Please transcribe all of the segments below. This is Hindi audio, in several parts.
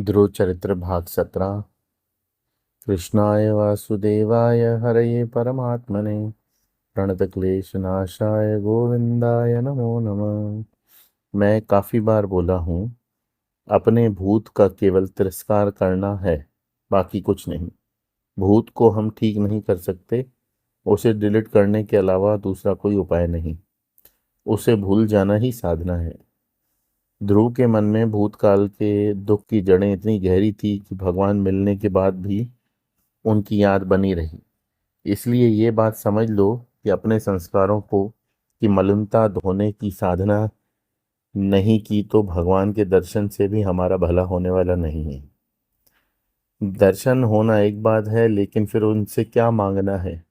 ध्रुव चरित्र भाग 17। कृष्णाय वासुदेवाय हरये परमात्मने प्रणतक्लेशनाशाय गोविंदाय नमो नमः। मैं काफी बार बोला हूँ, अपने भूत का केवल तिरस्कार करना है, बाकी कुछ नहीं। भूत को हम ठीक नहीं कर सकते, उसे डिलीट करने के अलावा दूसरा कोई उपाय नहीं। उसे भूल जाना ही साधना है। ध्रुव के मन में भूतकाल के दुख की जड़ें इतनी गहरी थी कि भगवान मिलने के बाद भी उनकी याद बनी रही। इसलिए ये बात समझ लो कि अपने संस्कारों को की मलिनता धोने की साधना नहीं की तो भगवान के दर्शन से भी हमारा भला होने वाला नहीं है। दर्शन होना एक बात है, लेकिन फिर उनसे क्या मांगना है,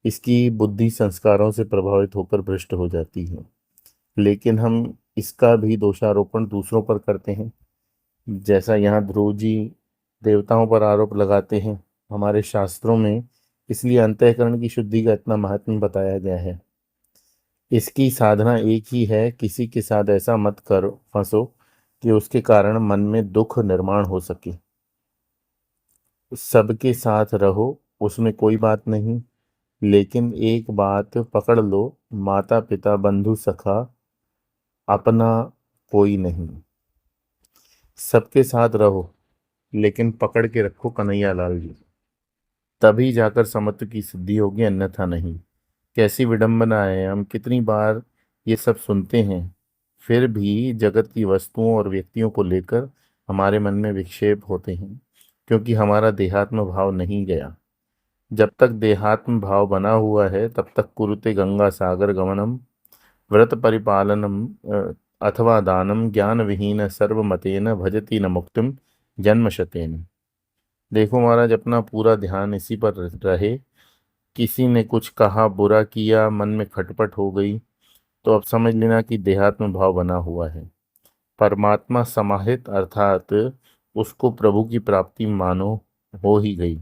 इसकी बुद्धि संस्कारों से प्रभावित होकर भ्रष्ट हो जाती है। लेकिन हम इसका भी दोषारोपण दूसरों पर करते हैं, जैसा यहाँ ध्रुव जी देवताओं पर आरोप लगाते हैं। हमारे शास्त्रों में इसलिए अंतःकरण की शुद्धि का इतना महत्व बताया गया है। इसकी साधना एक ही है, किसी के साथ ऐसा मत करो फंसो कि उसके कारण मन में दुख निर्माण हो सके। सबके साथ रहो, उसमें कोई बात नहीं, लेकिन एक बात पकड़ लो, माता पिता बंधु सखा अपना कोई नहीं। सबके साथ रहो, लेकिन पकड़ के रखो कन्हैया लाल जी, तभी जाकर समत्व की सिद्धि होगी, अन्यथा नहीं। कैसी विडंबना है, हम कितनी बार ये सब सुनते हैं, फिर भी जगत की वस्तुओं और व्यक्तियों को लेकर हमारे मन में विक्षेप होते हैं, क्योंकि हमारा देहात्म भाव नहीं गया। जब तक देहात्म भाव बना हुआ है तब तक कुरुते गंगा सागर गमनम व्रत परिपालनम अथवा दानम ज्ञान विहीन सर्वमतेन भजति न मुक्तिम जन्मशतेन। देखो महाराज, अपना पूरा ध्यान इसी पर रहे। किसी ने कुछ कहा, बुरा किया, मन में खटपट हो गई, तो अब समझ लेना कि देहात्म भाव बना हुआ है। परमात्मा समाहित अर्थात उसको प्रभु की प्राप्ति मानो हो ही गई,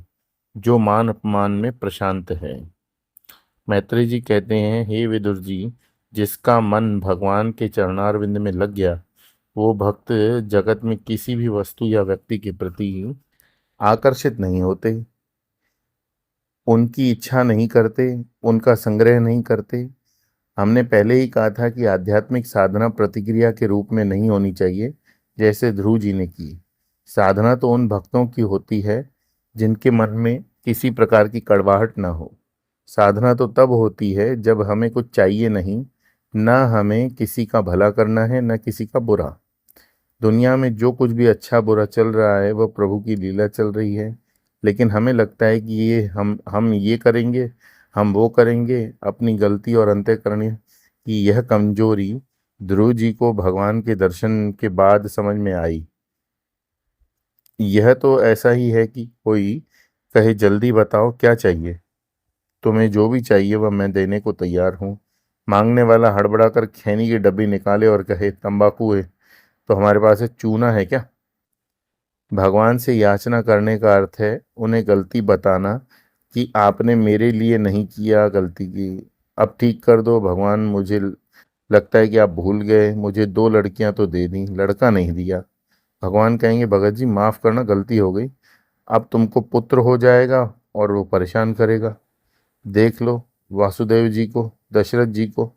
जो मान अपमान में प्रशांत है। मैत्रेय जी कहते हैं, हे विदुर जी, जिसका मन भगवान के चरणारविंद में लग गया, वो भक्त जगत में किसी भी वस्तु या व्यक्ति के प्रति आकर्षित नहीं होते, उनकी इच्छा नहीं करते, उनका संग्रह नहीं करते। हमने पहले ही कहा था कि आध्यात्मिक साधना प्रतिक्रिया के रूप में नहीं होनी चाहिए, जैसे ध्रुव जी ने की। साधना तो उन भक्तों की होती है जिनके मन में किसी प्रकार की कड़वाहट ना हो। साधना तो तब होती है जब हमें कुछ चाहिए नहीं, ना हमें किसी का भला करना है, ना किसी का बुरा। दुनिया में जो कुछ भी अच्छा बुरा चल रहा है वह प्रभु की लीला चल रही है, लेकिन हमें लगता है कि ये हम ये करेंगे, हम वो करेंगे। अपनी गलती और अंतःकरण की यह कमजोरी ध्रुव जी को भगवान के दर्शन के बाद समझ में आई। यह तो ऐसा ही है कि कोई कहे, जल्दी बताओ क्या चाहिए, तुम्हें जो भी चाहिए वह मैं देने को तैयार हूँ। मांगने वाला हड़बड़ा कर खैनी की डब्बी निकाले और कहे, तंबाकू है तो हमारे पास है, चूना है क्या? भगवान से याचना करने का अर्थ है उन्हें गलती बताना कि आपने मेरे लिए नहीं किया, गलती की, अब ठीक कर दो भगवान। मुझे लगता है कि आप भूल गए, मुझे दो लड़कियां तो दे दी, लड़का नहीं दिया। भगवान कहेंगे, भगत जी माफ करना, गलती हो गई, अब तुमको पुत्र हो जाएगा और वो परेशान करेगा। देख लो वासुदेव जी को, दशरथ जी को,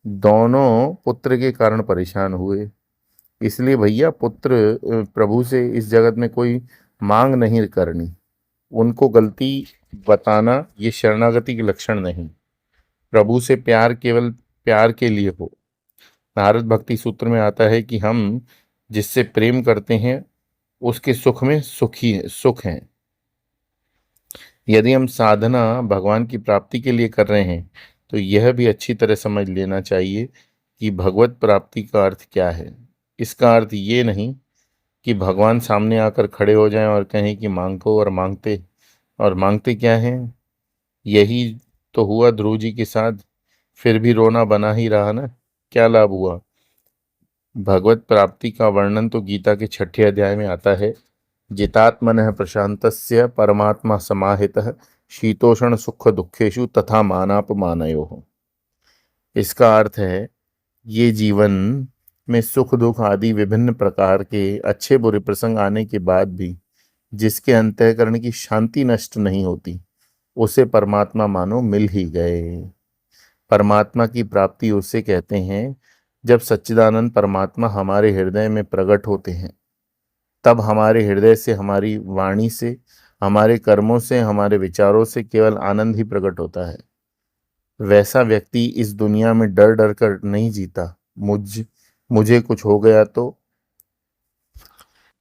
दोनों पुत्र के कारण परेशान हुए। इसलिए भैया पुत्र प्रभु से इस जगत में कोई मांग नहीं करनी, उनको गलती बताना ये शरणागति के लक्षण नहीं। प्रभु से प्यार केवल प्यार के लिए हो। नारद भक्ति सूत्र में आता है कि हम जिससे प्रेम करते हैं उसके सुख में सुख है। यदि हम साधना भगवान की प्राप्ति के लिए कर रहे हैं तो यह भी अच्छी तरह समझ लेना चाहिए कि भगवत प्राप्ति का अर्थ क्या है। इसका अर्थ ये नहीं कि भगवान सामने आकर खड़े हो जाएं और कहें कि मांगो, और मांगते क्या है। यही तो हुआ ध्रुव जी के साथ, फिर भी रोना बना ही रहा ना, क्या लाभ हुआ। भगवत प्राप्ति का वर्णन तो गीता के 6ठे अध्याय में आता है, जितात्मनः प्रशांतस्य परमात्मा समाहितः शीतोषण सुख दुखेषु तथा मानापमानयोः। इसका अर्थ है, ये जीवन में सुख दुख आदि विभिन्न प्रकार के अच्छे बुरे प्रसंग आने के बाद भी जिसके अंतःकरण की शांति नष्ट नहीं होती, उसे परमात्मा मानो मिल ही गए। परमात्मा की प्राप्ति उसे कहते हैं जब सच्चिदानंद परमात्मा हमारे हृदय में प्रकट होते हैं। तब हमारे हृदय से, हमारी वाणी से, हमारे कर्मों से, हमारे विचारों से केवल आनंद ही प्रकट होता है। वैसा व्यक्ति इस दुनिया में डर डर कर नहीं जीता। मुझे कुछ हो गया तो।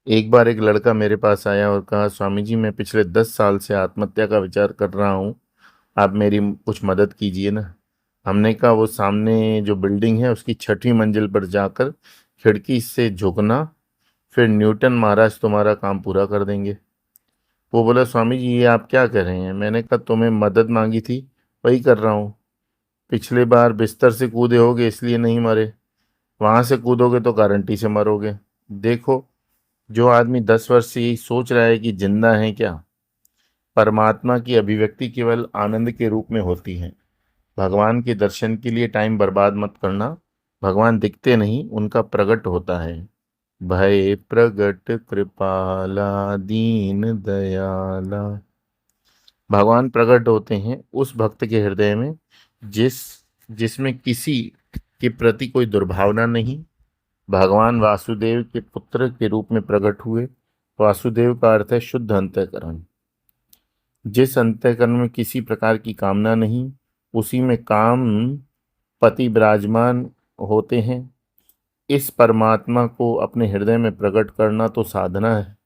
एक बार एक लड़का मेरे पास आया और कहा, स्वामी जी मैं पिछले 10 साल से आत्महत्या का विचार कर रहा हूँ, आप मेरी कुछ मदद कीजिए ना। हमने कहा, वो सामने जो बिल्डिंग है उसकी 6वीं मंजिल पर जाकर खिड़की से झुकना, फिर न्यूटन महाराज तुम्हारा काम पूरा कर देंगे। वो बोला, स्वामी जी ये आप क्या कर रहे हैं? मैंने कहा, तुम्हें मदद मांगी थी वही कर रहा हूँ। पिछली बार बिस्तर से कूदे होगे इसलिए नहीं मरे, वहां से कूदोगे तो गारंटी से मरोगे। देखो, जो आदमी 10 वर्ष से यही सोच रहा है कि जिंदा है क्या, परमात्मा की अभिव्यक्ति केवल आनंद के रूप में होती है। भगवान के दर्शन के लिए टाइम बर्बाद मत करना। भगवान दिखते नहीं, उनका प्रकट होता है। भय प्रगट कृपाला दीन दयाला। भगवान प्रकट होते हैं उस भक्त के हृदय में जिस जिसमें किसी के प्रति कोई दुर्भावना नहीं। भगवान वासुदेव के पुत्र के रूप में प्रकट हुए। वासुदेव का अर्थ है शुद्ध अंतःकरण। जिस अंतःकरण में किसी प्रकार की कामना नहीं, उसी में काम पति विराजमान होते हैं। इस परमात्मा को अपने हृदय में प्रकट करना तो साधना है,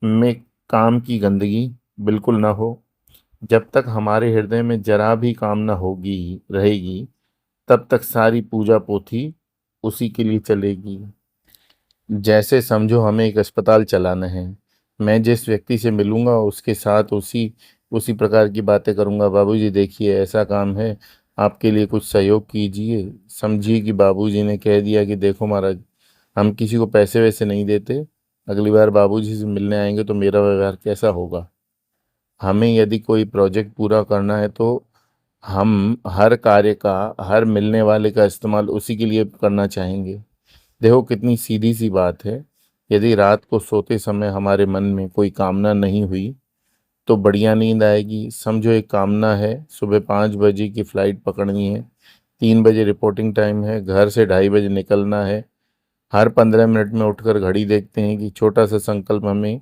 में काम की गंदगी बिल्कुल ना हो। जब तक हमारे हृदय में जरा भी कामना होगी रहेगी, तब तक सारी पूजा पोथी उसी के लिए चलेगी। जैसे समझो हमें एक अस्पताल चलाना है, मैं जिस व्यक्ति से मिलूंगा उसके साथ उसी उसी प्रकार की बातें करूंगा। बाबूजी देखिए ऐसा काम है, आपके लिए कुछ सहयोग कीजिए। समझिए कि बाबूजी ने कह दिया कि देखो महाराज, हम किसी को पैसे वैसे नहीं देते, अगली बार बाबूजी से मिलने आएंगे तो मेरा व्यवहार कैसा होगा। हमें यदि कोई प्रोजेक्ट पूरा करना है तो हम हर कार्य का, हर मिलने वाले का इस्तेमाल उसी के लिए करना चाहेंगे। देखो कितनी सीधी सी बात है। यदि रात को सोते समय हमारे मन में कोई कामना नहीं हुई तो बढ़िया नींद आएगी। समझो एक कामना है, सुबह 5 बजे की फ्लाइट पकड़नी है, 3 बजे रिपोर्टिंग टाइम है, घर से 2:30 बजे निकलना है। हर 15 मिनट में उठकर घड़ी देखते हैं कि छोटा सा संकल्प हमें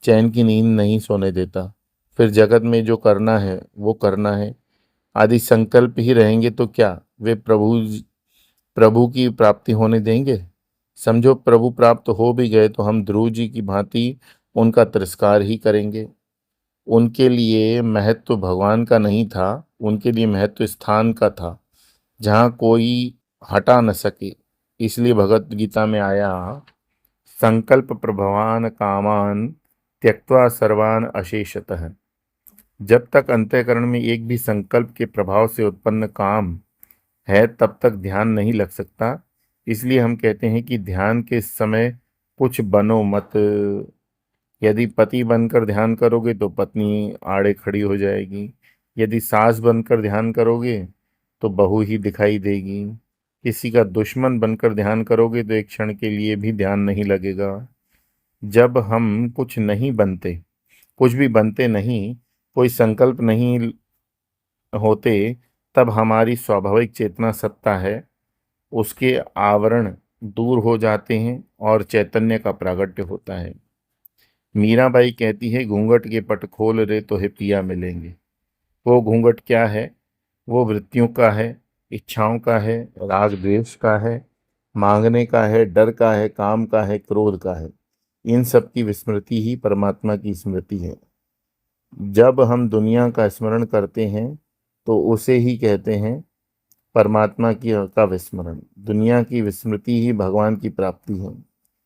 चैन की नींद नहीं सोने देता। फिर जगत में जो करना है वो करना है, आदि संकल्प ही रहेंगे तो क्या वे प्रभु की प्राप्ति होने देंगे? समझो प्रभु प्राप्त हो भी गए तो हम ध्रुव जी की भांति उनका तिरस्कार ही करेंगे। उनके लिए महत्व भगवान का नहीं था, उनके लिए महत्व स्थान का था जहाँ कोई हटा न सके। इसलिए भगवत गीता में आया, संकल्प प्रभवान कामान त्यक्त्वा सर्वान अशेषतः। जब तक अंतःकरण में एक भी संकल्प के प्रभाव से उत्पन्न काम है तब तक ध्यान नहीं लग सकता। इसलिए हम कहते हैं कि ध्यान के समय कुछ बनो मत। यदि पति बनकर ध्यान करोगे तो पत्नी आड़े खड़ी हो जाएगी। यदि सास बनकर ध्यान करोगे तो बहू ही दिखाई देगी। किसी का दुश्मन बनकर ध्यान करोगे तो एक क्षण के लिए भी ध्यान नहीं लगेगा। जब हम कुछ नहीं बनते, कुछ भी बनते नहीं, कोई संकल्प नहीं होते, तब हमारी स्वाभाविक चेतना सत्ता है उसके आवरण दूर हो जाते हैं और चैतन्य का प्रागट्य होता है। मीराबाई कहती है, घूंघट के पट खोल रे तो है पिया मिलेंगे। वो घूंघट क्या है? वो वृत्तियों का है, इच्छाओं का है, राग द्वेष का है, मांगने का है, डर का है, काम का है, क्रोध का है। इन सब की विस्मृति ही परमात्मा की स्मृति है। जब हम दुनिया का स्मरण करते हैं तो उसे ही कहते हैं परमात्मा की का विस्मरण। दुनिया की विस्मृति ही भगवान की प्राप्ति है।